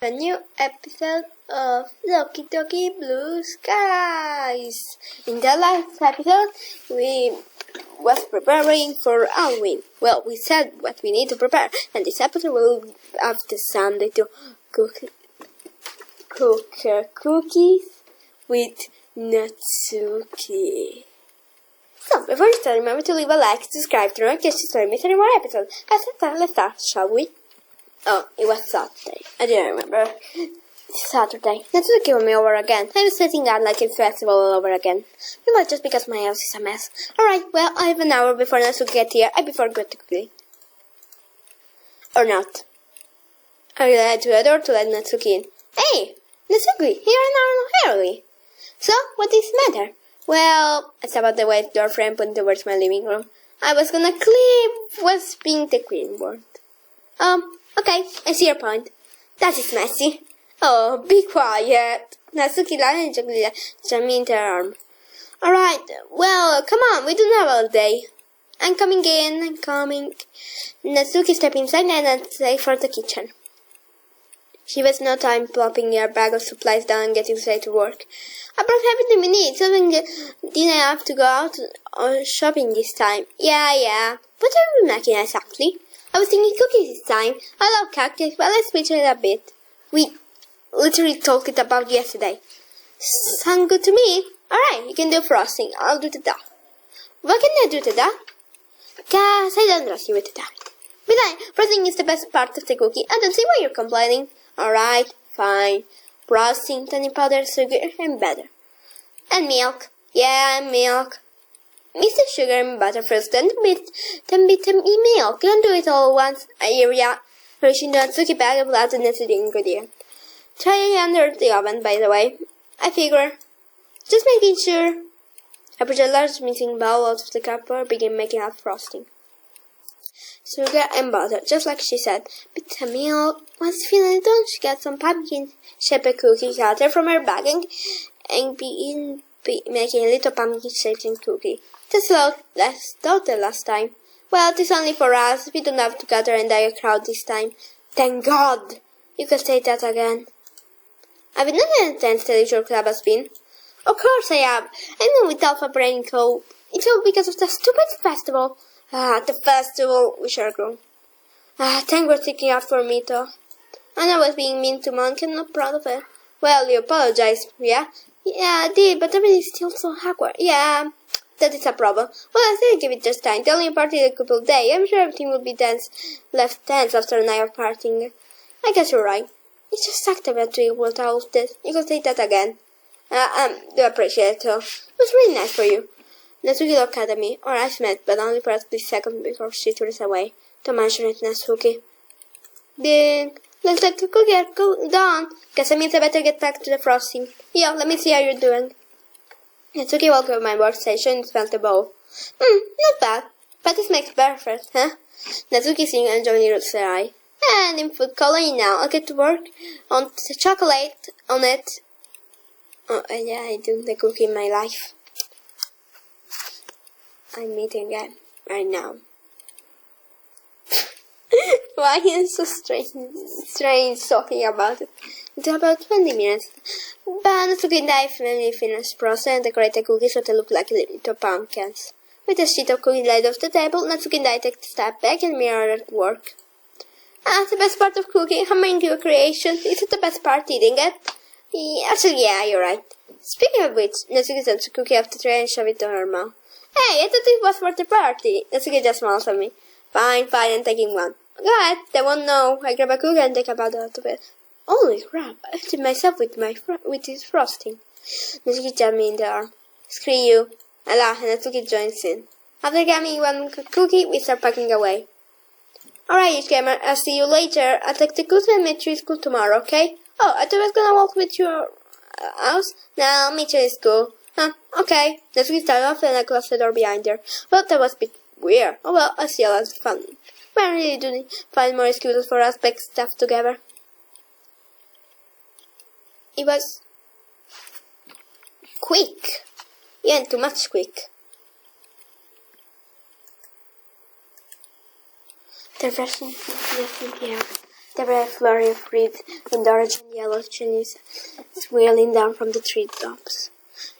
A new episode of Doki Blue Skies. In the last episode, we was preparing for Halloween. Well, we said what we need to prepare, and this episode will have the Sunday to cook cookies with Natsuki. So, before we start, remember to leave a like, subscribe, turn on notifications to miss any more episodes. Let's start, shall we? Oh, it was Saturday. I didn't remember. Saturday. Natsuki won me over again. I was sitting out like a festival all over again. Well, just because my house is a mess. Alright, well, I have an hour before Natsuki gets here. I prefer go to quickly. Or not. I will head to the door to let Natsuki in. Hey! Natsuki, you're an hour early. So, what is the matter? Well, I stepped out the way door frame pointing towards my living room. I was gonna was being the queen word. Okay, I see your point. That is messy. Oh, be quiet. Natsuki laughed and jammed into her arm. Alright, well, come on, we don't have all day. I'm coming in, I'm coming. Natsuki stepped inside and headed for the kitchen. She wasted no time plopping her bag of supplies down and getting straight to work. I brought everything we need, so we didn't have to go out shopping this time. Yeah. What are we making exactly? I was thinking cookies this time. I love cupcakes, but let's switch it a bit. We literally talked about yesterday. Sound good to me? Alright, you can do frosting. I'll do the dough. What can I do to that? Guys, I don't trust you with that. Besides, frosting is the best part of the cookie. I don't see why you're complaining. Alright, fine. Frosting, tiny powder, sugar, and butter. And milk. Yeah, milk. Mix the sugar and butter first, then beat milk. Don't do it all at once. I hear ya. Reaching the Natsuki bag of lots of necessary ingredients. Try it under the oven, by the way. I figure. Just making sure. I put a large mixing bowl out of the cupboard, begin making out frosting. Sugar and butter, just like she said. Beat the milk. Once feeling done, she got some pumpkin-shaped cookie cutter from her bag and began making a little pumpkin-shaped cookie. That's less than last time. Well, it is only for us. We don't have to gather and die a crowd this time. Thank God! You can say that again. Have you not attended the leisure club has been? Of course I have. I mean with Alpha Brain Co. It's all because of the stupid festival. The festival. We shall go. Thank for sticking up for me, though. I know I was being mean to Monk and not proud of it. Well, you apologize, yeah? Yeah, I did, but everything's still so awkward. Yeah. That is a problem. Well, I still give it just time. The only party a couple days. I'm sure everything will be left tense after a night of partying. I guess you're right. It's just sucked about to with all of this. You can say that again. Do appreciate it too. It was really nice for you. Natsuki looked at me. Our eyes met, but only for a split second before she turns away. Don't mention it, Natsuki. Ding. Looks like the cookie are done. Guess that means I better get back to the frosting. Yeah, let me see how you're doing. Natsuki walked over my workstation and smelled the bowl. Not bad. But this makes perfect, huh? Natsuki seemed enjoying her eye. And in food coloring now, I'll get to work on the chocolate on it. Oh, yeah, I do the cookie in my life. I'm eating it right now. Why is so strange talking about it? It's about 20 minutes. But Natsuki and I finally finished processing and decorated cookies so they look like little pumpkins. With a sheet of cookies laid off the table, Natsuki and I take a step back and mirror at work. The best part of cooking, hammering your creation. Is it the best part eating it? Actually, yeah, you're right. Speaking of which, Natsuki takes a cookie off the tray and shoves it to her mouth. Hey, I thought it was for the party. Natsuki just smiles at me. Fine, I'm taking one. Go ahead, they won't know. I grab a cookie and take a bite out of it. Holy crap, I hit myself with this frosting. Natsuki jabbed me in the arm. Screw you. I laugh and Natsuki joins in. After getting one cookie, we start packing away. Alright, gamer, I'll see you later. I'll take the cookie and meet you in school tomorrow, okay? Oh, I thought I was gonna walk with your house. No, I'll meet you in school. Okay. Natsuki started off and I closed the door behind her. Well, that was a bit weird. Oh well, I see a lot of fun. We really do find more excuses for us back stuff together. It was quick. Yeah, too much quick. The refreshing here. There were a flurry of wreaths and orange and yellow chimneys swirling down from the treetops.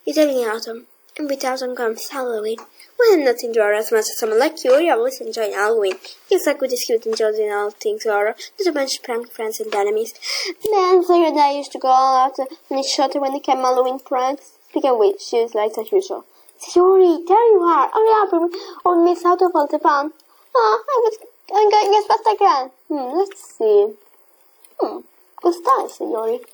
It's early autumn, and with autumn comes Halloween. Well, I'm not into horror as much as someone like you. You always enjoy Halloween. It's like with the cute and jolly in all things horror. There's a bunch of prank friends and enemies. Man, so your dad used to go all out and he shot her when they came Halloween pranks. Speaking of which, she was late as usual. Sayori, there you are. Hurry up, or miss out of all the fun. I'm going as fast as I can. Let's see. Good style, Sayori.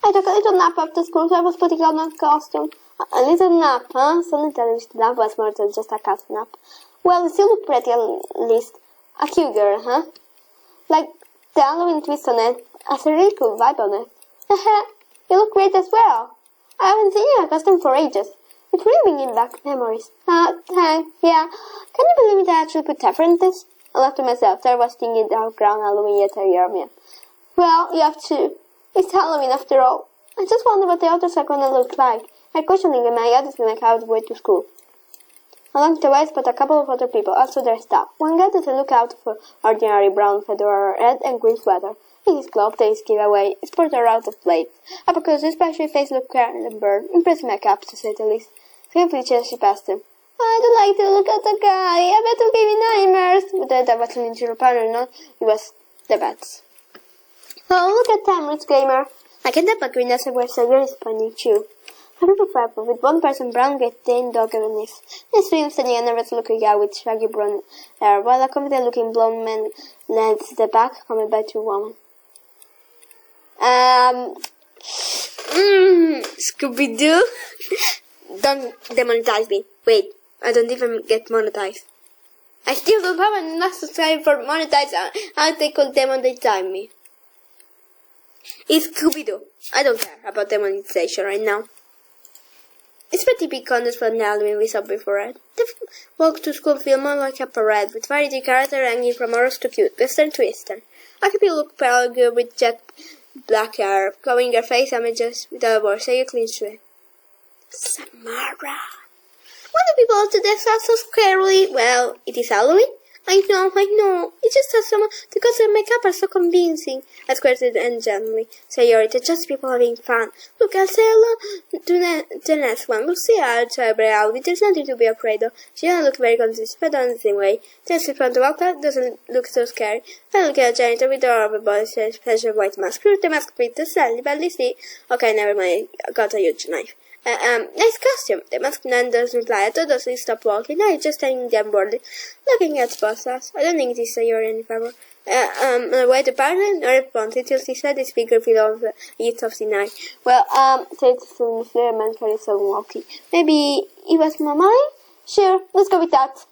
I took a little nap after school, so I was putting on a costume. A little nap, huh? Suddenly television nap was more than just a cat nap. Well, you still look pretty, at least. A cute girl, huh? Like the Halloween twist on it has a really cool vibe on it. You look great as well. I haven't seen you in a costume for ages. It's really bringing back memories. Thanks, yeah. Can you believe it? I actually put effort in this? I laughed to myself. There was thinking dark ground Halloween yet a year man. Well, you have to. It's Halloween after all. I just wonder what the others are gonna look like. I questioning in my head is like how to way to school. Along the way I spot a couple of other people, also their staff. One guy doesn't look out for ordinary brown fedora, red and green sweater. In his glove, his giveaway, his sports are out of place. Up close, his passionate face looked current and burned. Impressive makeup, to say the least. Swiftly she passed him. I don't like to look at the guy. I bet he'll give me nightmares. But that wasn't in your partner, no. It was the bats. Oh, look at them, rich gamer. I can't help but grin as I wear so very funny too. A group of five with one person brown Great Dane dog underneath. This stream standing a nervous-looking guy with shaggy brown hair, while a confident-looking blonde man leads the back, accompanied by two women. Scooby-Doo? Don't demonetize me. Wait, I don't even get monetized. I still don't have enough subscribers for monetize. How they could demonetize me? It's Scooby-Doo. I don't care about demonetization right now. It's pretty big contest for Halloween we saw before it. The walk to school feel more like a parade, with variety characters ranging from horrors to cute, western to eastern. A people look pale girl with jet black hair, covering her face images without a word, say you clean to it. Samara. Why do people have to dress up so scarily? Well, it is Halloween. I know. It's just that someone the costume and makeup are so convincing. I squirted and gently. Sayori, they're just people having fun. Look, I'll say hello to the next one. We'll see how to celebrate Halloween. There's nothing to be afraid of. She doesn't look very convinced, but on the same way. Just in front of Walker doesn't look so scary. I look at a janitor with the horrible body, special white mask. Screw the mask with the slightly badly see. Okay, never mind. I got a huge knife. Nice costume. The masked man doesn't reply. I thought he stopped walking. Now he's just standing there boredly, looking at Spossas. I don't think it is Sayori any favor. On the way to Parliament, no response until she said the speaker fell off the heat of the night. Well, said the man very so walking. Maybe it was Mama? Sure, let's go with that.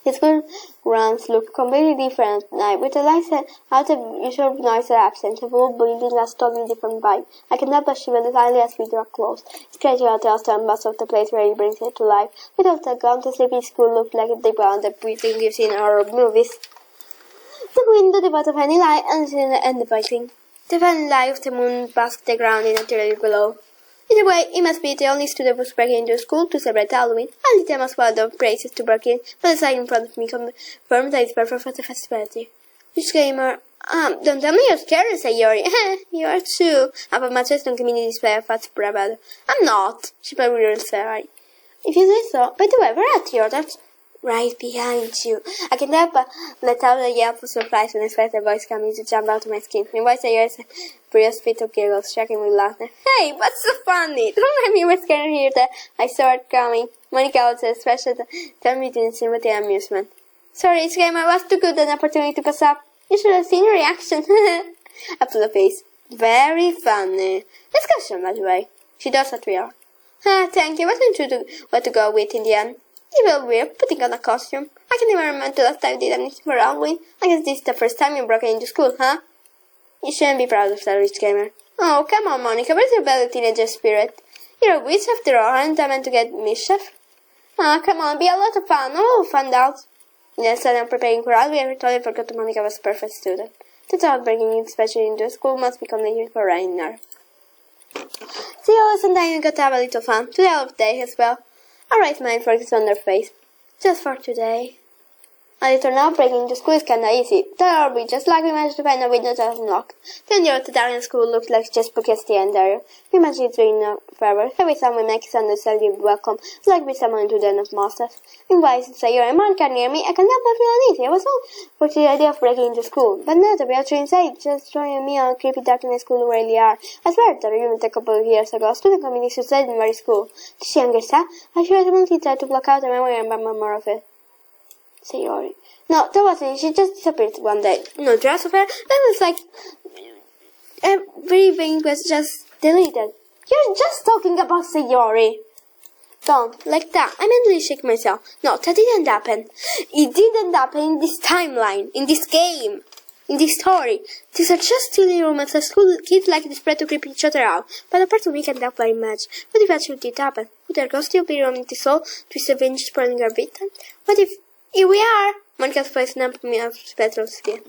His school grounds looked completely different at night, with the lights out of usual noise and absence. The whole building has totally different vibe. I can help but shiver slightly as we draw close. It's crazy how the hostel and bus of the place really brings it to life. Without the gun, the sleepy school looked like the ground that breathing gives in horror movies. The window, the bottom of any light, and the biting. The fan light of the moon basked the ground in a terrible glow. Either way, it must be the only student who's breaking into school to celebrate Halloween. I did them as well of praises to break in, but the sign in front of me confirmed that it's perfect for the festivality. Disclaimer. Don't tell me you're scared, Sayori. You are too. I put my chest on community display of fast bravado. I'm not. She probably will say. If you say so. By the way, where are the others? Right behind you. I can help but let out a yell for surprise and expect a voice coming to jump out of my skin. Meanwhile, Sayori's furious fit of giggles, shaking with laughter. Hey, what's so funny? Don't let me were scared to hear that. I saw it coming. Monica also especially tell me in sympathy and amusement. Sorry, this game I was too good an opportunity to pass up. You should have seen your reaction. Up to the face. Very funny. Discussion, by the way. She does what we are. Thank you. Wasn't sure what to go with in the end. You feel weird putting on a costume. I can even remember the last time you did anything for Halloween. I guess this is the first time you broke into school, huh? You shouldn't be proud of that, rich gamer. Oh, come on, Monica. Where's your belly teenager spirit? You're a witch after all, aren't I meant to get mischief? Come on, be a lot of fun. Oh, fun out. Instead of preparing for Halloween, I totally forgot that Monica was a perfect student. The thought of breaking in, especially into school, must be completely foreign her. Still, sometimes you got to have a little fun. Today of day as well. A right mind focus on their face. Just for today. A little now, breaking into school is kinda easy. That'll be just like we managed to find a window that's unlocked. Then the Italian school looked like just spooky at the end area. We managed it's been forever. Every time we make a sound that you welcome, it's like we summon into the den of monsters. And why is it say you're a man can near me? I can never feel uneasy. I was all for the idea of breaking into school. But now that we are actually inside, just joining me on a creepy darkness school where really are. I swear that even a couple of years ago, a student committed suicide in very school. This younger son, I sure definitely tried to block out the memory and remember more of it. Sayori. No, that wasn't. She just disappeared one day. No dress of her. That was like everything was just deleted. You're just talking about Sayori. Don't like that. I mentally shake myself. No, that didn't happen. It didn't happen in this timeline, in this game, in this story. These are just silly rumors that school kids like to spread to creep each other out. But apart of me can't help very much. What if actually did happen? Would their ghost still be roaming the soul, twist of vengeance spoiling our bedtime? What if here we are? Monica's voice numbed me of spectral sphere.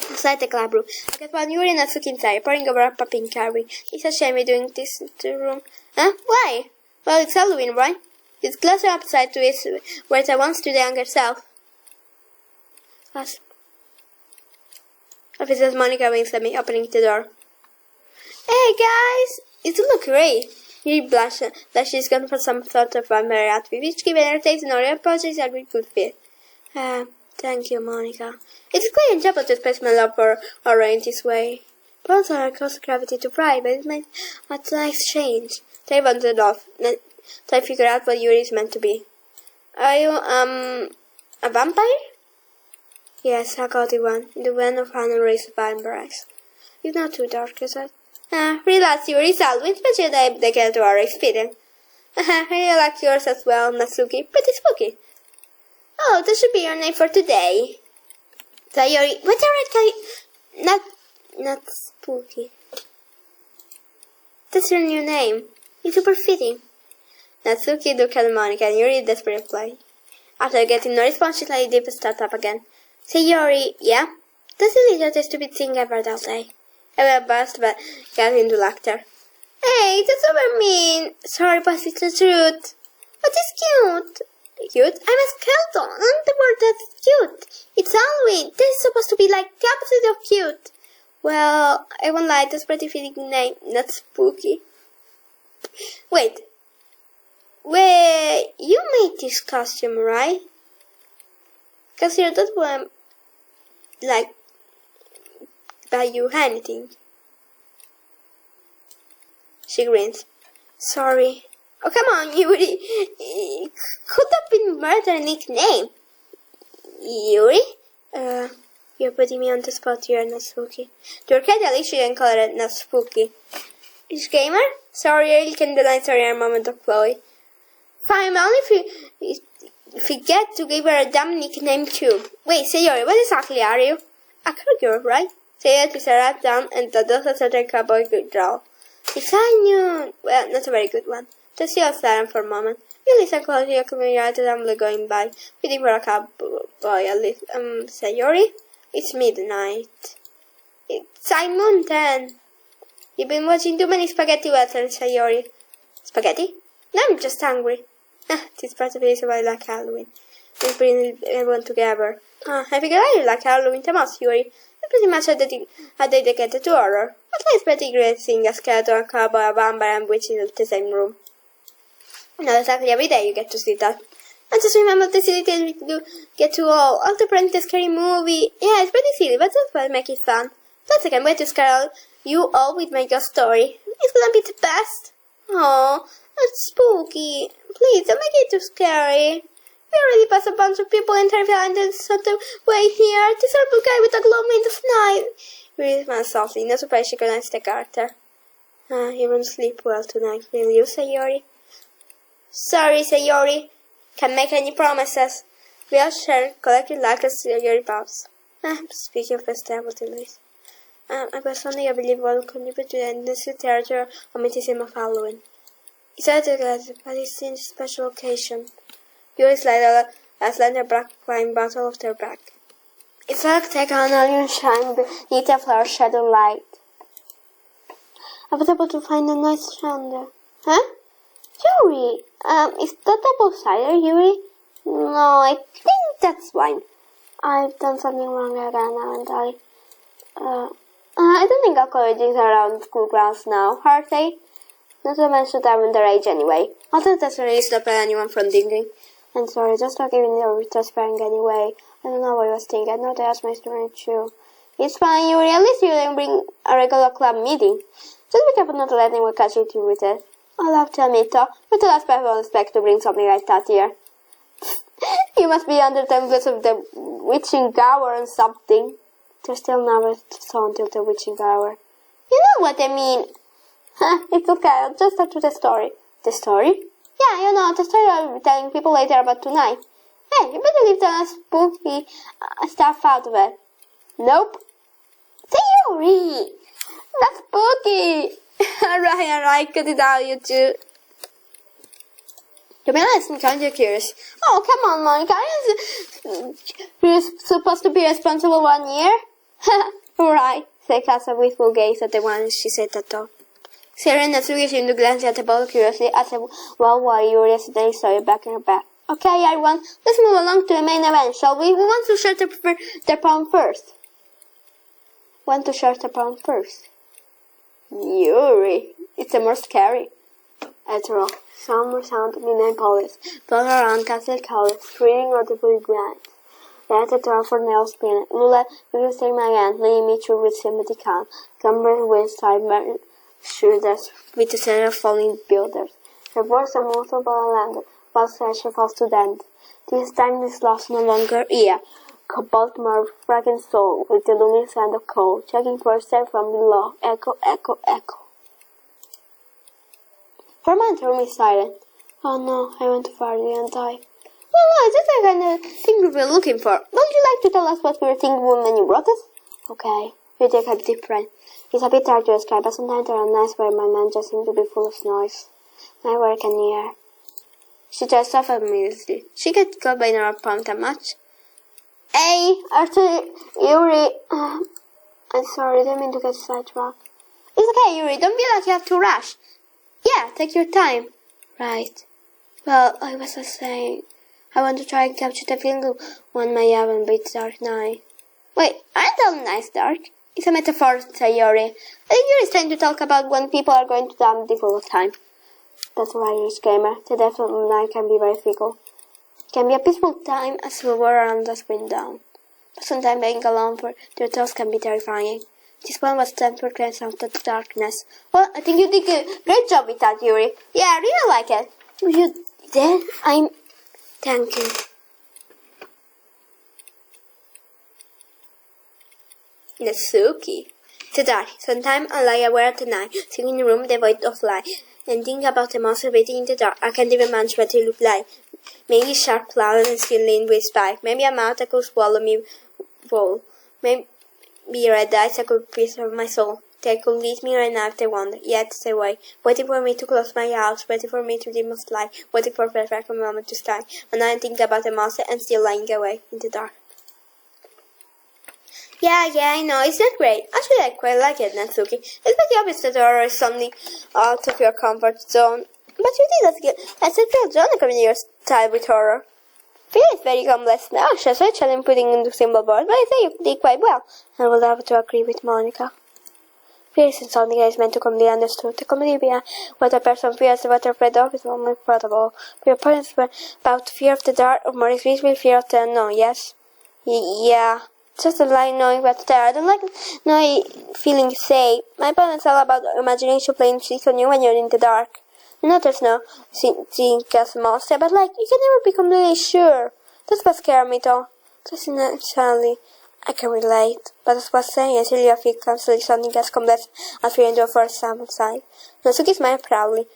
Inside the club room, I get one Yuri and Natsuki inside, pouring over a popping carving. It's a shame we're doing this in the room. Huh? Why? Well, it's Halloween, right? It's closer upside to its where I once to the younger self. Officer Monica winks at me, opening the door. Hey guys! It look great. Yuri blushed that she's gone for some sort of vampire outfit, which given her taste and her projects are a good fit. Thank you, Monica. It's quite enjoyable to express my love for horror in this way. Bones are close gravity to pride, but it makes a nice change. They wandered off, and I figured out what Yuri is meant to be. Are you, a vampire? Yes, I got the one, in the vein of an race of vampires. It's not too dark, is it? Relax, Yuri, Salwin, especially they get to our experience. I like yours as well, Natsuki. Pretty spooky. Oh, that should be your name for today. Sayori, what's your red not spooky. That's your new name. It's super fitting. Natsuki looked at Monica and Yuri desperately replied. After getting no response, she slightly deep start up again. Sayori, yeah? That's the little stupid thing ever, they'll say. I will burst, but got into laughter. Hey, that's super mean. Sorry, but it's the truth. But it's cute. Cute? I'm a skeleton. And the word that's cute. It's Halloween. This is supposed to be like the opposite of cute. Well, I won't lie, that's pretty fitting name, not spooky. Wait, you made this costume, right? Cause you don't want, like, buy you anything. She grins. Sorry. Oh, come on, Yuri. It could have been murder nickname. Yuri? You're putting me on the spot here, Natsuki. You're kind of you can call it Natsuki. Rich gamer? Sorry, you can deny sorry a moment of Chloe. Fine, only if we get to give her a damn nickname too. Wait, Sayori, what exactly are you? A cowgirl, right? Sayori puts her head down and does a certain cowboy drawl. If I knew... Well, not a very good one. Just see us silent for a moment. You listen closely, your community assembly going by, waiting for a cowboy at least. Sayori? It's midnight. It's Simon 10. You've been watching too many spaghetti westerns, Sayori. Spaghetti? No, I'm just hungry. This part of it is why I like Halloween. We bring everyone together. I figure I like Halloween the most, Yuri. I'm pretty much dedicated to horror. At least pretty great seeing a skeleton, a cowboy, a vampire, and witch in the same room. Not exactly every day you get to see that. And just remember the silly things we do get to all the prank, the scary movie. Yeah, it's pretty silly, but that's what makes it fun. Plus I can't wait to scare you all with my ghost story. It's gonna be the best. Oh, that's spooky. Please, don't make it too scary. We already passed a bunch of people in terrifying and on the way here. This horrible guy with a glow in the night. Really smiles softly. No surprise she recognized the character. You won't sleep well tonight, will you, Sayori? Sorry, Sayori. Can't make any promises. We all share collective life as Sayori vows. Speaking of festivities, I personally believe will contribute to the industry territory of mythicism of Halloween. It's a but it's in a special occasion. You always light a slender black wine bottle of their back. It's like taking an alien shine beneath a flower shadow light. I was able to find a nice chandelier. Huh? Yuri, is that double cider, Yuri? No, I think that's wine. I've done something wrong again, haven't I? I don't think our colleagues are around school grounds now, are they? Not to mention that I'm underage anyway. Although that's really stop anyone from thinking. I'm sorry, just not giving you transparent anyway. I don't know what I was thinking. I know they asked my student too. It's fine, Yuri. At least you didn't bring a regular club meeting. Just be careful not to let anyone catch you with it. I'll have to admit, though, you're the last person I expect to bring something like that here. You must be under the influence of the witching hour or something. There's still never saw until the witching hour. You know what I mean. It's okay, I'll just start with the story. The story? Yeah, you know, the story I'll be telling people later about tonight. Hey, you better leave the spooky stuff out of it. Nope. Theory! That's spooky! Alright, cut it out, you two. To be honest, I'm kind of curious. Oh, come on, Monica. You're supposed to be responsible 1 year? Right, said Casa with full gaze at the one she said that though. Sarah and Natsuki seemed to glance at the ball curiously as while Yuri accidentally saw it back in her bag. Okay, everyone, let's move along to the main event, shall we? We want to share the pound first. Yuri, it's the more scary. After all, some sound of midnight police, brought around Castle College, screaming audibly grand. They had the door for nail spin. Lula, you can say my aunt, leading me through with sympathy calm. Gumber with side shoulders, with the center of falling builders. Her voice a multiple landed, while Sasha falls to dent. This time is lost no longer ear. Cobalt more fragrant soul, with the looming sound of coal, checking for a step from below. Echo, echo, echo. For a moment, the room is silent. Oh no, I went too far, didn't I? Well, no, is this the kind of thing we were looking for? Don't you like to tell us what we were thinking when you brought us? Okay, you take a different. It's a bit hard to describe, but sometimes there are nights where my mind just seems to be full of noise. My work and ear. She just off immediately. She gets caught by no point that much. Hey, Arthur, Yuri. I'm sorry, I didn't mean to get sidetracked. It's okay, Yuri, don't be like you have to rush. Yeah, take your time. Right. Well, I was just saying, I want to try and capture the feeling one may have on beat dark night. Wait, aren't all nights dark? It's a metaphor, said Yuri. I think Yuri's trying to talk about when people are going to die the full of time. That's right, Irish gamer. The death of night can be very fickle. It can be a peaceful time as the world around us wind down. But sometimes being alone for their thoughts can be terrifying. This one was time to cleanse out the darkness. Well, I think you did a great job with that, Yuri. Yeah, I really like it. You did? Thank you. Natsuki. Today, sometime I lie awake at night, sitting in a room devoid of light, and think about the monster waiting in the dark. I can't even imagine what they look like. Maybe sharp claws and skin lined with spike. Maybe a mouth that could swallow me whole. Maybe red eyes that could preserve my soul. They could lead me right now if they wander. Yet stay away, waiting for me to close my eyes, waiting for me to dim of light, waiting for a perfect moment to strike. And I think about the monster and still lying away in the dark. Yeah, I know, it's not great. Actually, I quite like it, Natsuki. It's pretty obvious that horror is something out of your comfort zone. But you did as a real genre coming in your style with horror. Fear is very complex now, so I challenge putting into symbol board, but I think you did quite well. I will have to agree with Monica. Fear isn't something that is meant to be understood. The comedy behind what a person fears what they're afraid of is more incredible. But your point is about fear of the dark, or more explicitly fear of the unknown, yes? Yeah. Just a like knowing what's there. I don't like knowing feeling safe. My point is all about imagination playing tricks on you when you're in the dark. You know there's no think as monster, but like you can never be completely sure. That's what scares me though. Just naturally, I can relate. But as I was saying, I really feel constantly something as complex as fear into a first sample sight. Natsuki smiled proudly.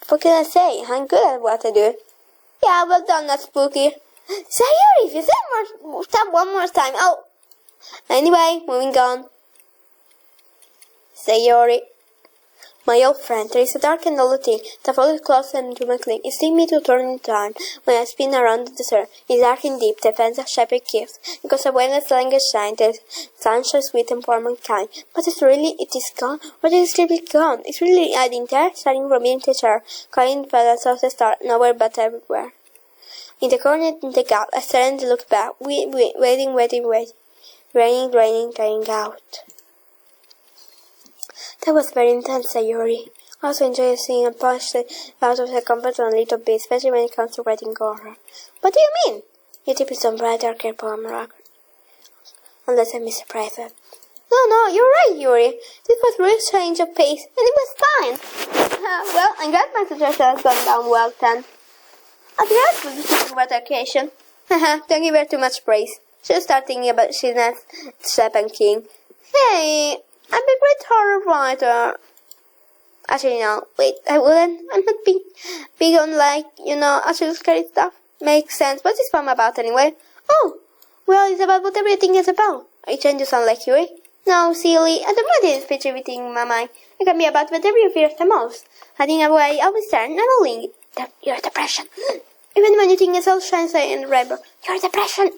What can I say? I'm good at what I do. Yeah, well done, not spooky. Sayori, if you say stop one more time, oh. Anyway, moving on. Sayori. My old friend, there is a dark and lonely thing that follows close into my cling. It seems me to turn in time when I spin around the desert. It's dark and deep, the fence of shepherd gives, because of when its language shines, the sun shines sweet and for mankind. But it is gone, or is it really gone? It's really hiding there, starting from being the chair, calling the fellas of the star, nowhere but everywhere. In the corner in the gap, I started to look back, waiting. Raining out. That was very intense, Sayori. I also enjoy seeing a punch out of the comfort zone a little bit, especially when it comes to writing horror. What do you mean? You tip is some bright darker poem rock. Unless I misappraise it. No, you're right, Yuri. This was a real change of pace, and it was fine. Well, I'm glad my suggestion has gone down well, then. I'll be honest with you about the occasion. Don't give her too much praise. She'll start thinking about Shina's Stephen King. Hey, I'm a great horror writer. Actually, no. Wait, I wouldn't. I'm not big on, actually scary stuff. Makes sense. What's this poem about, anyway? Oh, well, it's about what everything is about. Are you trying to sound like Yuri? No, silly. I don't want this pitch everything in my mind. It can be about whatever you fear the most. Hiding away, always there, not only your depression. Even when you think it's all sunshine and rainbow, your depression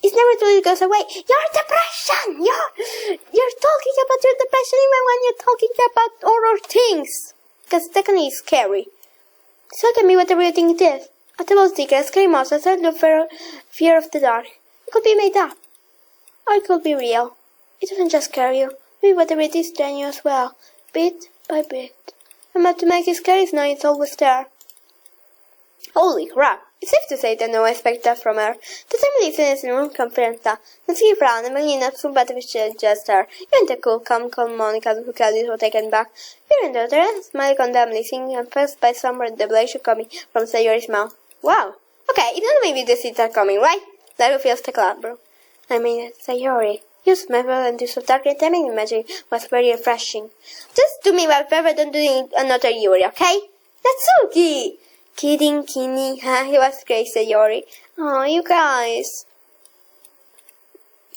it never truly goes away. Your depression! You're talking about your depression even when you're talking about horror things. Because technically it's scary. So it can be whatever you think it is. A table sticker, scary monsters, and the fear of the dark. It could be made up. Or it could be real. It doesn't just scare you. Maybe whatever it is drain you as well. Bit by bit. And what to make it scary is knowing it's always there. Holy crap. It's safe to say that no one expected that from her. The time listeners in the room conferenza. Non si rifrana, e Melina subito just her. Even the calm Monica who Claudia was taken back. Fearing the other end, smiling condemnably, singing and first by some revelation coming from Sayori's mouth. Wow. Okay, it doesn't maybe the seeds are coming, right? That feels the club, bro. I mean, Sayori. You smell and do so dark and timing magic was very refreshing. Just do me one favor, don't do another Yuri, okay? Natsuki! Kidding, Kini. He was great, Sayori. Oh, you guys.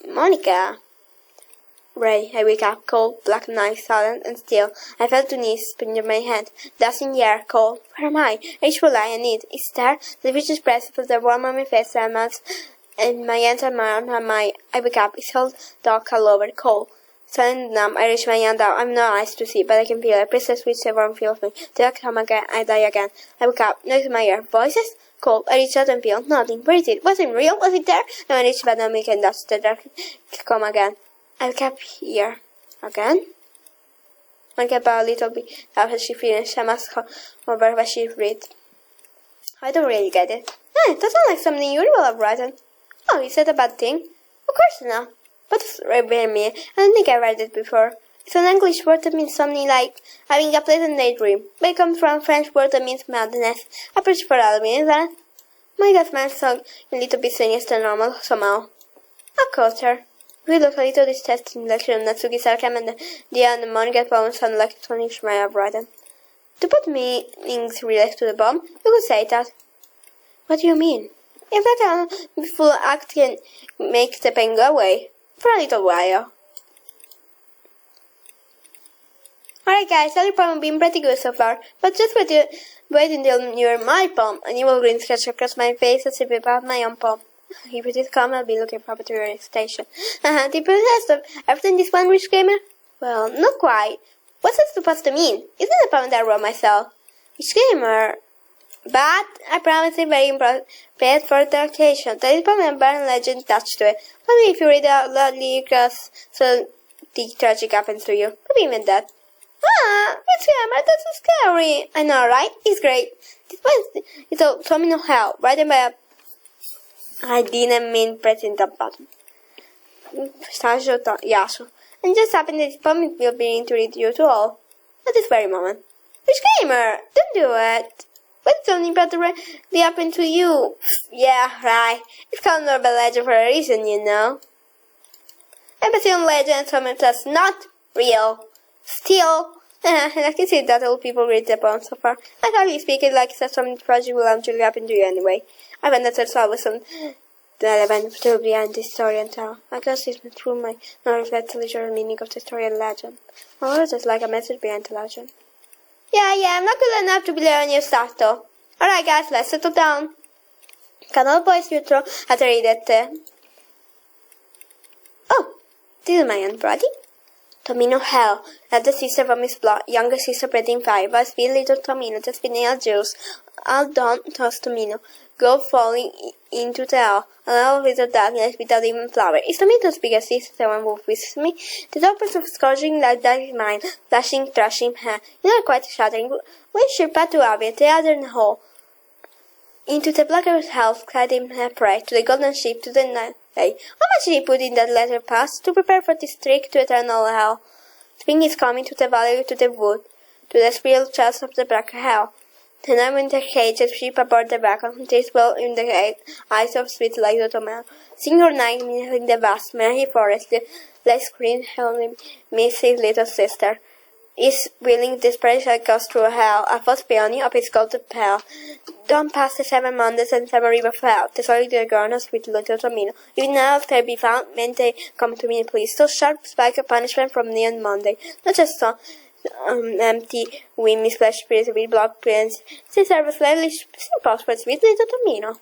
Monica. Ray, I wake up, cold, black night, silent and still. I fell to knees, spinning my head. Dust in the air, cold. Where am I? Each will lie, I need. Is there? The vicious press of the warm on my face and mouth, and my hands and my arm and my... I wake up, it's all dark all over, cold. Silent and numb, I reach my hand out. I'm no eyes to see, but I can feel a precious sweet warm feel of me. Till I come again, I die again. I wake up, noise in my ear. Voices? Cold. I reach out and feel nothing. Where is it? Was it real? Was it there? And I reach bed and make and dust. The dark come again. I wake up here. Again? I get about a little bit after she finished. I must over what she read. I don't really get it. It doesn't like something you will have written. Oh, is that a bad thing? Of course not. But it's very me. I don't think I read it before. It's an English word that means something like having a pleasant daydream. But it comes from a French word that means madness. I preach for Halloween, isn't it? Monica's smile sounded a little bit sinister than normal, somehow. I caught her. We looked a little distressed lecture on Natsuki's sarcasm and the end of Monica's poem sounded like a funny she might have written. To put meanings related to the poem, you could say that. What do you mean? If that full act can make the pain go away. For a little while. Alright guys, every poem been pretty good so far, but just wait until you're my poem, and you will green scratch across my face as if about my own poem. If it is calm, I'll be looking forward to your station. The process of everything this one rich gamer? Well, not quite. What's that supposed to mean? Isn't the poem that I wrote myself? Rich gamer. But I promise it's very prepared for the occasion. There is probably a barren legend attached to it. Only if you read it out loud, because so the tragic happens to you. What do you mean that? It's Hammer, that's so scary. I know, right? It's great. This one is a terminal hell, written by a... I didn't mean pressing the button. Yashu. And just happened that this poem will be to read you to all. At this very moment. Rich gamer, don't do it. What's something bad really happened to you? Yeah, right. It's called Normal Legend for a reason, you know. I'm based on legend, something that's not real. Still, and I can see that all people read the poem so far. I hardly speak it like it's something tragic will actually happen to you anyway. I went that there's always some element to behind this story and tell. I guess it's through my not reflect the literal meaning of the story and legend. Or is it like a message behind the legend? Yeah, I'm not good enough to be learning new stuff though. Alright guys, let's settle down. Can all boys you throw at read it? Oh, this is my aunt Brody. Tomino hell. Elder sister vomits blood. Younger sister breathing fire. But sweet little Tomino just vanilla juice. All done toast Tomino. Go falling into the hell. A little darkness without even flower. Is Tomino's biggest sister the one who visits me? The darkness of scourging like that is mine. Flashing, thrashing hair. You are quite shattering. Wish your path to Avia, the other in the hall. Into the black earth house, gliding her prey, to the golden ship, to the night. How much did he put in that letter pass to prepare for this trek to eternal hell? Spring is coming to the valley, to the wood, to the spiral chest of the black hell. The night in the cage, the sheep aboard the wagon, taste well in the eyes of sweet like the tomato. Sing your night in the vast, merry forest, the less green, heavenly, Mrs. little sister. Is willing desperate shall goes through hell, a false peony of his golden pale. Don't pass the 7 Mondays and 7 river fell, the solitary girl sweet little Tomino. Even now if there be found, when they come to me, please. So sharp spike of punishment from neon Monday. Not just so empty wind misflesh spirits with blood prints. They serve a slightly simple but sweet little Tomino.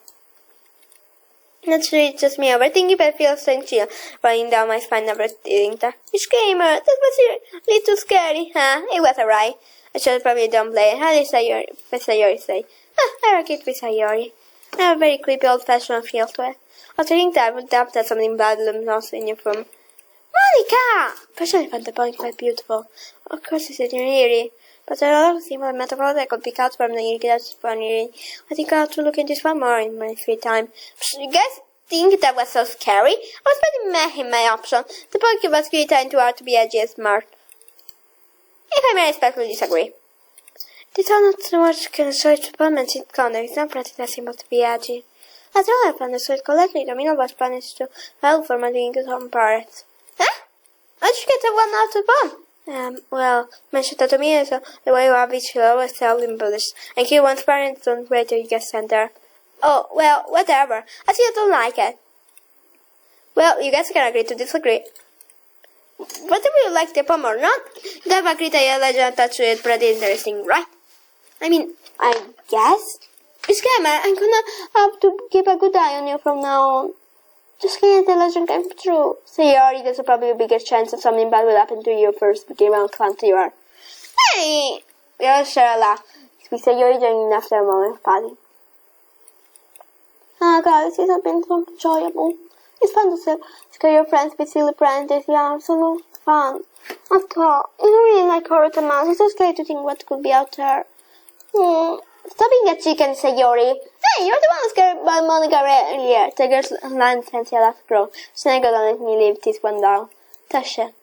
Naturally, it's just me overthinking, but I feel strange chill running down my spine, never eating that. Which gamer? That was a little scary, huh? It was alright. I should probably don't play it. How did Sayori say? I like it with Sayori. I have a very creepy old-fashioned feel to it. I was thinking that I would doubt that something bad looms in your room. Monica! Personally, I found the point quite beautiful. Of course, it's in eerie. But there are a lot of simple metaphors that could pick out from the eerie that's funny. I think I'll have to look into this one more in my free time. You guys think that was so scary? I was pretty meh in my option. The book was created too hard to be edgy and smart. If I may respectfully disagree. These are not so much concerned performance in conduct. It's not practically simple to be edgy. As all I found the sweet correctly, Domino was punished to hell for making his own parts. Huh? How'd you get the one out of bomb? Well, mentioned that to me is the way you which you always tell in English, and he wants parents don't wait till you get sent there. Oh, well, whatever. I see you don't like it. Well, you guys can agree to disagree. Whether you like the poem or not, you have agreed that your legend attached to it pretty interesting, right? I mean, I guess. It's gamer, I'm gonna have to keep a good eye on you from now on. Just kidding, the legend came true. Sayori, there's probably a bigger chance that something bad will happen to you first, begin how fancy you are. Hey! We all share a laugh. It's Sayori joining after a moment of padding. Guys, this has been so enjoyable. It's fun to scare your friends with silly pranks. It's absolute fun. After all, you don't really like horror the mouse. It's so scary to think what could be out there. Stop being a chicken, Sayori. Hey, you're the one who scared by Monica earlier. The girl's line fancy laugh grow. Snaggled on let me leave this one down. Touche. Anyway,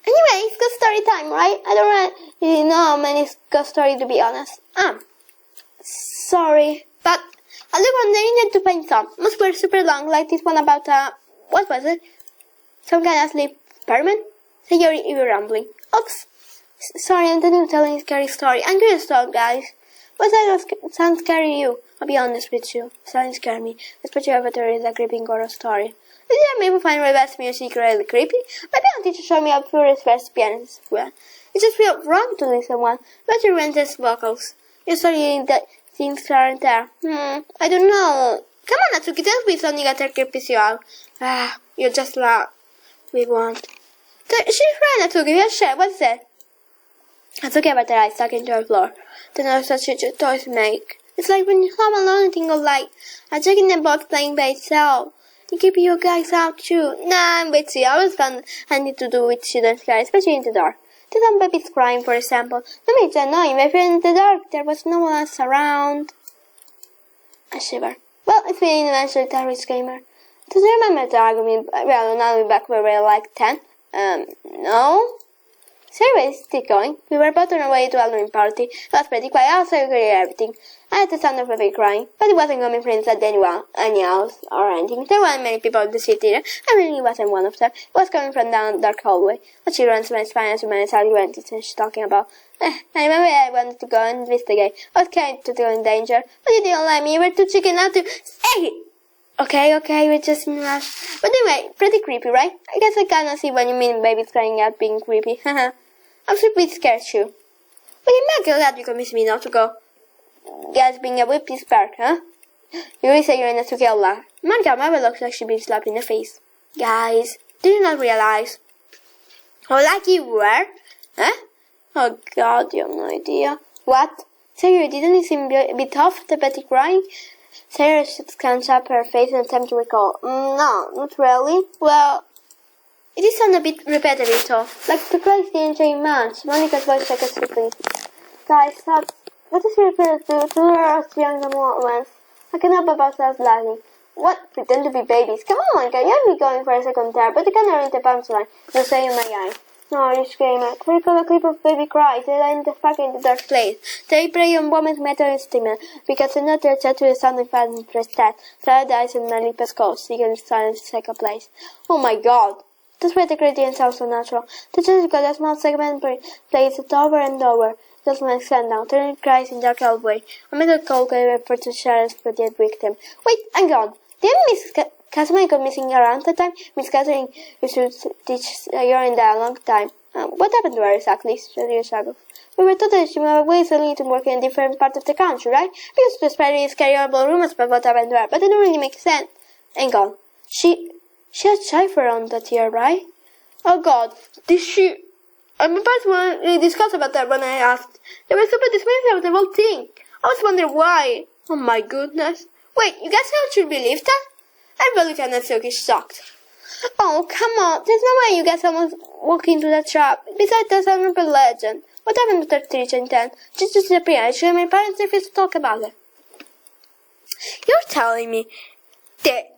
it's ghost story time, right? I don't really know how many ghost stories to be honest. Sorry. But I live on the internet to find some. Most were super long, like this one about what was it? Some kind of sleep experiment? Sayori, you were rambling. Oops. Sorry, I'm telling a scary story. I'm gonna stop, guys. What sounds scary to you? I'll be honest with you. It doesn't scare me. Especially if there is a creepy horror story. Did you maybe find my best music really creepy? Maybe I'll teach you to show me up for his best pianist as well. It just feels wrong to listen one. But you rent his vocals. You're sorry that things aren't there. I don't know. Come on, Natsuki, tell me something that creeps you out. You're just loud. We want. She's right, Natsuki. Yes, share. What's that? Natsuki about her eyes stuck into her floor. The noise that she toys make. It's like when you home alone and think of like a jack in the box playing by itself. You keep you guys out too. Nah, I'm with you. I always found I need to do with children's care, especially in the dark. The some babies crying, for example. That makes it annoying. My friend in the dark, there was no one else around. I shiver. Well, it's been an answer to a gamer. Does you remember the argument? Well, now we're back where we were like 10. No? So anyways, still going. We were both on our way to a Halloween party. It was pretty quiet, also you could hear everything. I had the sound of a baby crying, but it wasn't coming from inside any house or anything. There weren't many people in the city there. I really wasn't one of them. It was coming from down the dark hallway. But she runs my spine as human argument is she's talking about. I remember I wanted to go and investigate. I was scared to feel in danger, but you didn't let me. You were too chicken out to say. Okay, we're just in a rush. But anyway, pretty creepy, right? I guess I kinda see what you mean babies crying out being creepy. Haha. I'm so pretty scared too. But you might go glad you convinced me not to go. Guys being a whippy spark, huh? You really say you're in a Tsukiola. Monica Mama looks like she's been slapped in the face. Guys, did you not realize? Oh, like you were? Huh? Oh God, you have no idea. What? Sarah, didn't it seem a bit off, the Betty crying? Sarah scanned up her face and attempted to recall. No, not really. Well, it is sound a bit repetitive, though. Like the crazy enjoying much. Monica's voice like a sleeping. Guys, stop. What is your parents do to us young ones? I can't help ourselves laughing. What? Pretend to be babies? Come on, Monica, you have me going for a second there, but you can't read the punchline. You'll say in my eye. No, you screamer. Recall a clip of baby cries, and in the fucking dark place. They prey on woman's mental estimate, because another chat to the sound of fast and press that. Sarah dies and Melly Pascal, seeking silence in second place. Oh my God. That's why the gradient sounds so natural. The judge got a small segment plays it over and over. Just like sundown, turning cries in dark hallway. A metal cold referred to Cheryl's dead victim. Wait, hang on. Didn't Miss Casimir go missing around that time? Miss Catherine used to teach you're in there a long time. What happened to her exactly? Shadow. We were told that she was recently to work in a different part of the country, right? Because to spread these horrible rumors about what happened to her, but it didn't really make sense. Hang on. She had Cypher around that year, right? Oh God, did she? I'm about to discuss about that when I asked. They were super dismissive of the whole thing. I was wondering why. Oh my goodness. Wait, you guys should believe that? I believe that Natsuki is shocked. Oh, come on. There's no way you guys almost walk into that trap. Besides, that's an urban legend. What happened to 33 and 10? Just disappeared. Actually, my parents refused to talk about it. You're telling me that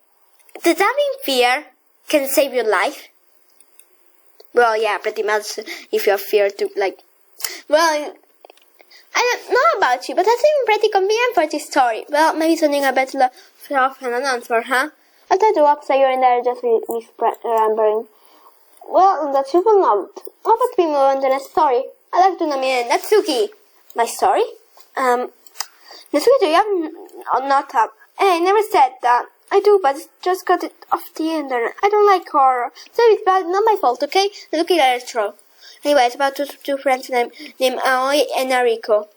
having fear can save your life? Well, yeah, pretty much. If you have fear to, well, I don't know about you, but that seems pretty convenient for this story. Well, maybe something I better look off and answer, huh? I'll try to upside you're in there just remembering. Well, that's you will not. How about we move on to the next story? I'd like to nominate Natsuki. My story? Natsuki, do you have not up? Hey, I never said that. I do, but just got it off the internet. I don't like horror. So it's bad, not my fault, okay? Look at it, true. Anyway, it's about two friends named Aoi and Nariko.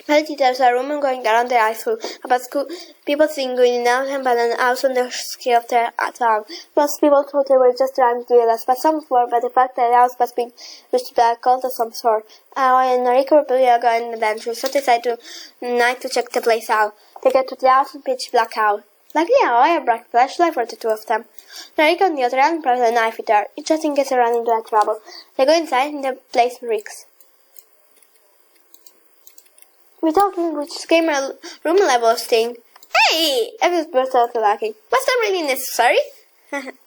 There's a rumor going around the high school about school people seeing good enough and but an house on the scale of their town. Most people thought they were just trying to us, but some swore by the fact that the house was being used by a cult of some sort. Aoi and Nariko were pretty going adventurous, so they decided tonight to check the place out. They get to the house and pitch black out. Luckily, Aoi had a bright flashlight for the two of them. Nariko on the other hand brought a knife with her, just in case they ran into trouble. They go inside and the place reeks. We're talking which came a room level thing. Hey! Everyone's burst out laughing. Was that really necessary?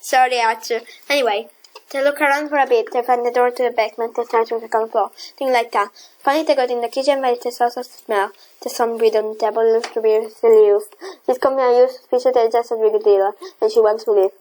Sorry, Archer. Anyway, they look around for a bit. They find the door to the basement. They start to the second floor. Things like that. Finally, they got in the kitchen where there's also smell. There's some bread on the table. It looks to be still used. This company used suspicious that it's just a big dealer, and she wants to leave.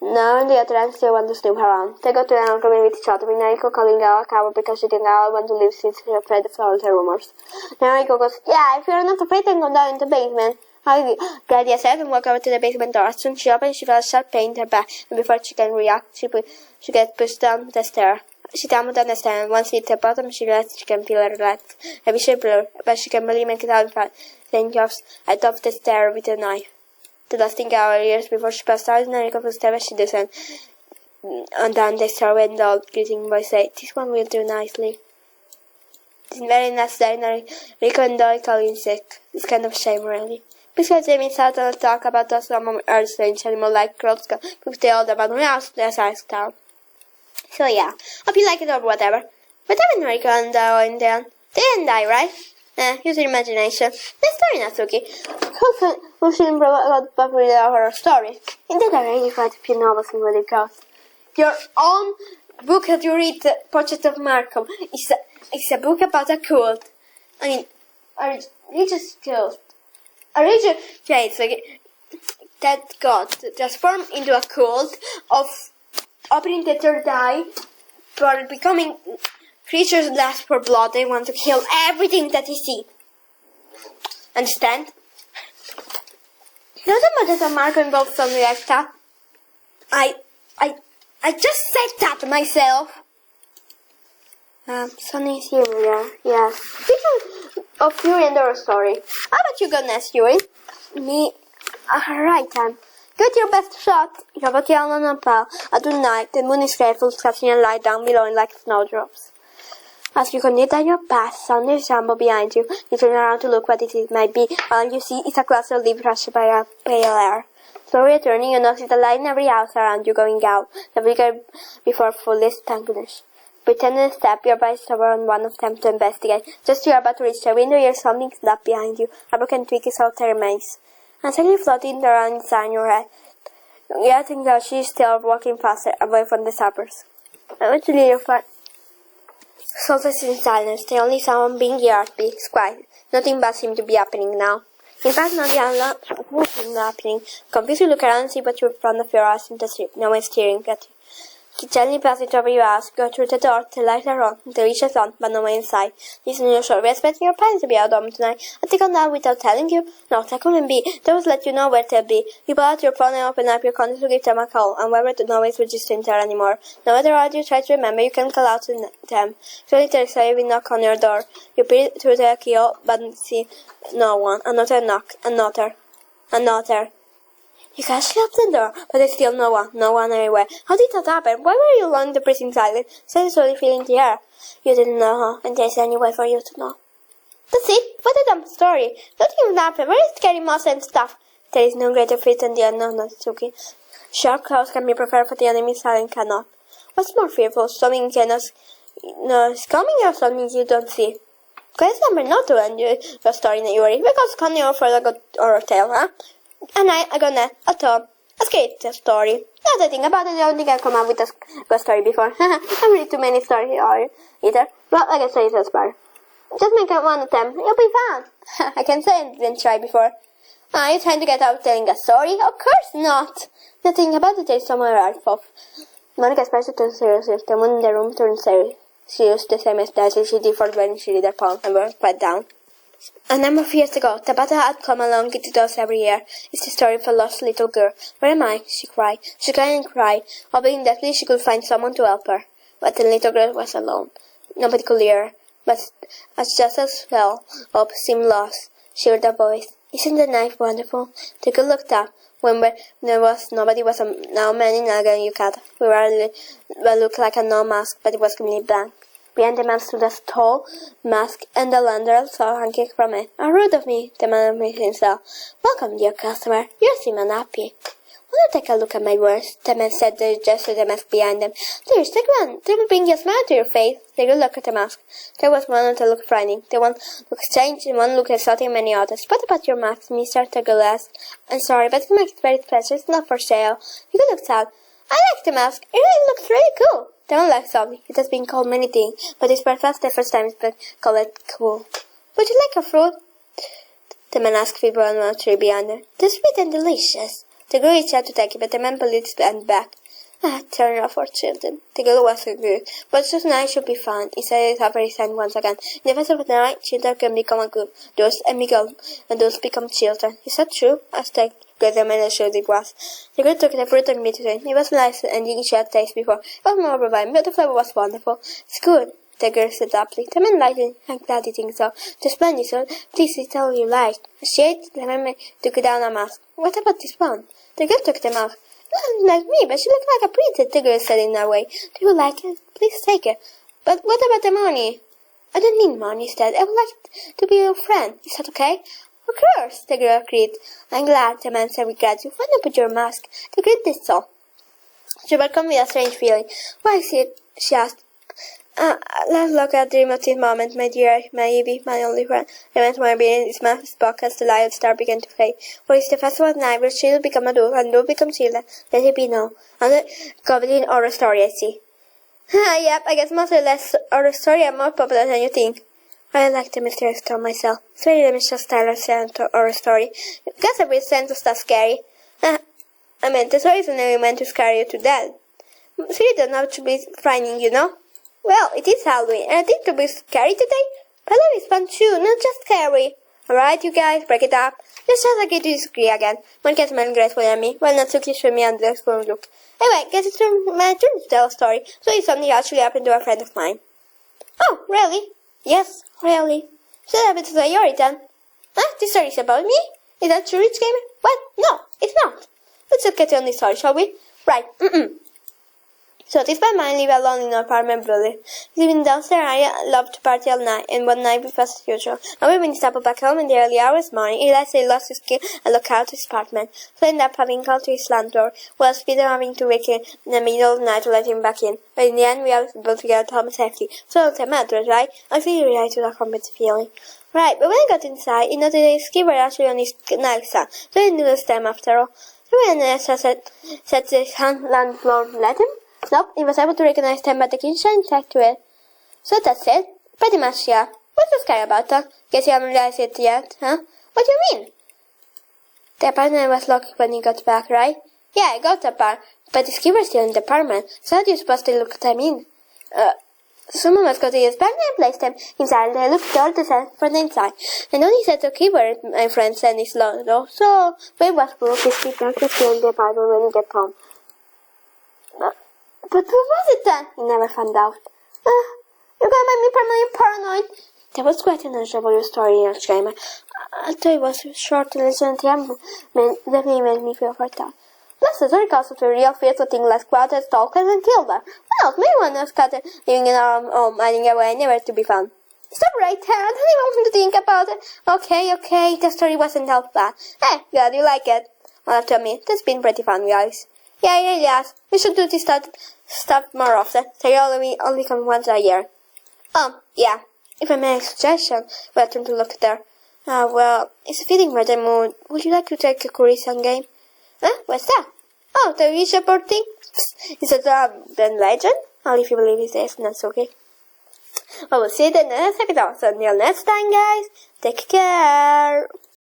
Now, on the other hand, they want to snoop around. They go to an argument with each other, with Nariko calling her a coward because she didn't want to leave since she's afraid of all the rumors. Nariko goes, yeah, if you're not afraid, then go down in the basement. I glad yourself and walk over to the basement door. As soon as she opens, she feels a sharp pain in her back, and before she can react, she gets pushed down the stair. She tumbles down the stair, and once she hits the bottom, she realizes she can feel her legs. A vision blur, but she can barely make it out in front. Then jumps atop the stair with a knife. The last thing our ears before she passed out, Nariko was there, she doesn't. And down the stairway, and the old greeting voice said, this one will do nicely. This very next day, Nariko and Doki call in sick. It's kind of a shame, really. Besides, they miss out on talk about us some earth strange animal like crops, because they all about my house, their size town. So yeah, hope you like it or whatever. But even Nariko and Doki and Dan, they didn't die, right? Use your imagination. Next story, Natsuki. Who should improve about popular horror stories? Indeed, I really quite a few novels in what it goes. Your own book that you read, The Portrait of Markham, is a book about a cult. I mean, a religious cult. A religious faith that got transformed into a cult of opening the third eye for becoming creatures lust for blood. They want to kill everything that they see. Understand? You know the murder of Marco involves something like that? I just said that myself. Sonny's here, yeah. Speaking of Fury and horror story, how about you go next, Fury? Me? Right, Give it your best shot. You have a tail on a pal. At night, the moon is grateful, catching a light down below like snowdrops. As you continue down your path, sound resemble behind you. You turn around to look what it might be. All you see is a cluster of leaves rushed by a pale air. Slowly returning, you notice the light in every house around you going out, the flicker before fully extinguished. Pretending to step, your eyes hover on one of them to investigate. Just as you are about to reach the window, you hear something snap behind you. A broken twig is out there remains. And suddenly floating around inside your head. You think that she is still walking faster, away from the sappers. Eventually you find Solstice in silence. The only sound being the heartbeat. Quiet. Nothing bad seems to be happening now. In fact, nothing happening. Confused, you look around and see what you're in front of your eyes in the street. No one staring at you. Gently pass it over your ass, go through the door, the lights are on, the reach is on, but no one inside. Listen, you're sure we're expecting your parents to be out home tonight. I take on that without telling you? No, that couldn't be. They would let you know where they'll be. You pull out your phone and open up your contact to give them a call, and whether no one's registering there anymore. No matter how you try to remember, you can call out to them. Surely there's a heavy knock on your door. You peer through the keyhole, but see no one. Another knock, another. You can shut the door, but there's still no one anywhere. How did that happen? Why were you alone in the prison silent, slowly feeling the air? You didn't know, huh? And there's any way for you to know. That's it? What a dumb story. Nothing even happened. Where is scary moss and stuff? There is no greater fear than the unknown, Natsuki. Sharp claws can be prepared for the enemy, silent cannot. What's more fearful? Something cannot is coming or something you don't see? Quest number not to end your story in a hurry, because coming over for a good horror tale, huh? And I'm gonna a scary story. Now that I think about it, I don't think I've come up with a good story before. I'm really too many stories either. But I guess it's better. Just make one attempt. You'll be fine. I can say I didn't try before. Are you trying to get out telling a story? Of course not. The thing about it is somewhere else off. Monica started to seriously. The moon in the room turned serious, the same as she did for when she read her poem and were quite down. A number of years ago, the battle had come along into those every year. It's the story of a lost little girl. Where am I? She cried. She cried and cried, hoping that at least she could find someone to help her. But the little girl was alone. Nobody could hear her. But as just as well, hope seemed lost. She heard a voice. Isn't the night wonderful? The girl looked up. When there was nobody was a now man in Naga and Yukata. We were what looked like a no mask, but it was completely blank. Behind the man stood a tall mask, and the landlord saw hanging from it. How rude of me, the man made himself. Welcome, dear customer. You seem unhappy. Will you take a look at my wares? The man said, the gesture the mask behind them. Please, take one. They will bring a smile to your face. They will look at the mask. There was one that looked frightening. The one looked strange, and one looked exotic, and many others. What about your mask, mister? The girl asked. I'm sorry, but it makes it very special. It's not for sale. You can look sad. I like the mask. It really looks really cool. They don't like something. It has been called many things, but it's perhaps the first time it's been called cool. Would you like a fruit? The man asked people on a tree behind her. They're sweet and delicious. The girl reached out to take it, but the man pulled its hand back. Turn off for children. The girl was good, but tonight should be fun. He said it over his hand once again. In the rest of the night, children can become adults, and adults become children. Is that true? Asked the girl. The man assured it was. The girl took the fruit and bit it. It was nice, and she had tasted before. It was more reviving, but the flavor was wonderful. It's good, the girl said abruptly. The man liked it. I'm glad you think so. Just splendid, son. Please tell all you like. She ate. The man took down a mask. What about this one? The girl took the mask. Not like me, but she looked like a princess, the girl said in her way. Do you like it? Please take it. But what about the money? I don't need money, said. I would like to be your friend. Is that okay? Of course, the girl agreed. I'm glad, the man said regretfully. Why not put your mask? The girl did so. She welcomed with a strange feeling. Why is it? She asked. Let's look at the dream of this moment, my dear, maybe my only friend. I went to my being in his mask's box as the light of the star began to fade. For it's the festival at night where children become adults and adults become children. Let it be known. Another goblin horror story, I see. Yep, I guess most or less horror story are more popular than you think. I like the mysterious tone myself. It's very the Mr. Styler sense horror story. It gets a real sense of stuff scary. I mean, the story isn't really meant to scare you to death. So you don't have to be frightening, you know? Well, it is Halloween, and I think to be scary today. Halloween is fun too, not just scary. Alright, you guys, break it up. Let's just agree to disagree again. One can smell graceful at me, while Natsuki showed me under the spoon look. Anyway, guess it's my turn to tell a story, so it's something actually happened to a friend of mine. Oh, really? Yes, really. So that happened to the Yori then. This story is about me? Is that true, it's gamer? What? No, it's not. Let's just get on this story, shall we? Right. So this by mine live alone in an apartment building. Living downstairs, I love to party all night, and one night before as usual. Now when he stopped back home in the early hours morning, he realized he lost his key and locked out his apartment. So he ended up having called to his landlord, whilst Peter having to wake him in the middle of the night to let him back in. But in the end, we were able to get home safely. So it's a matter, right? I feel really to that comfort feeling. Right, but when I got inside, he noticed his key were actually on his nightstand, so he didn't lose time after all. So when said the landlord let him? Nope, he was able to recognize them by the key and check to it. So that's it? Pretty much, yeah. What's so scary about that? Guess you haven't realized it yet, huh? What do you mean? The apartment was locked when he got back, right? Yeah, I got that part, but his key was still in the apartment, so how do you suppose to look them in? Someone must go to his bag and place them inside, and I looked all the time from the inside. And only said the keyboard, my friend said his locked door, so when was broke his key back was still in the apartment when he got home. But what was it then? He never found out. You're gonna make me permanently paranoid. That was quite an unusual story, Alzheimer. I thought it was short to listen to him, definitely made me feel hurt out. Plus, the story calls for real fear to things like squatters, stalkers, and killed her. Well, maybe one was caught living in our home, hiding away, never to be found. Stop right there, I don't even want to think about it. Okay, the story wasn't half bad. Hey, glad you like it. Well, after me, that's been pretty fun, guys. Yeah. We should do this stuff more often. They only come once a year. Yeah. If I make a suggestion, welcome to look there. Well, it's a feeling weather mood. Would you like to take a Korean game? Huh? What's that? Oh, the Wish board thing? Is it the legend? Only if you believe it is, that's okay. Well, we'll see you in the next episode. So until next time, guys, take care.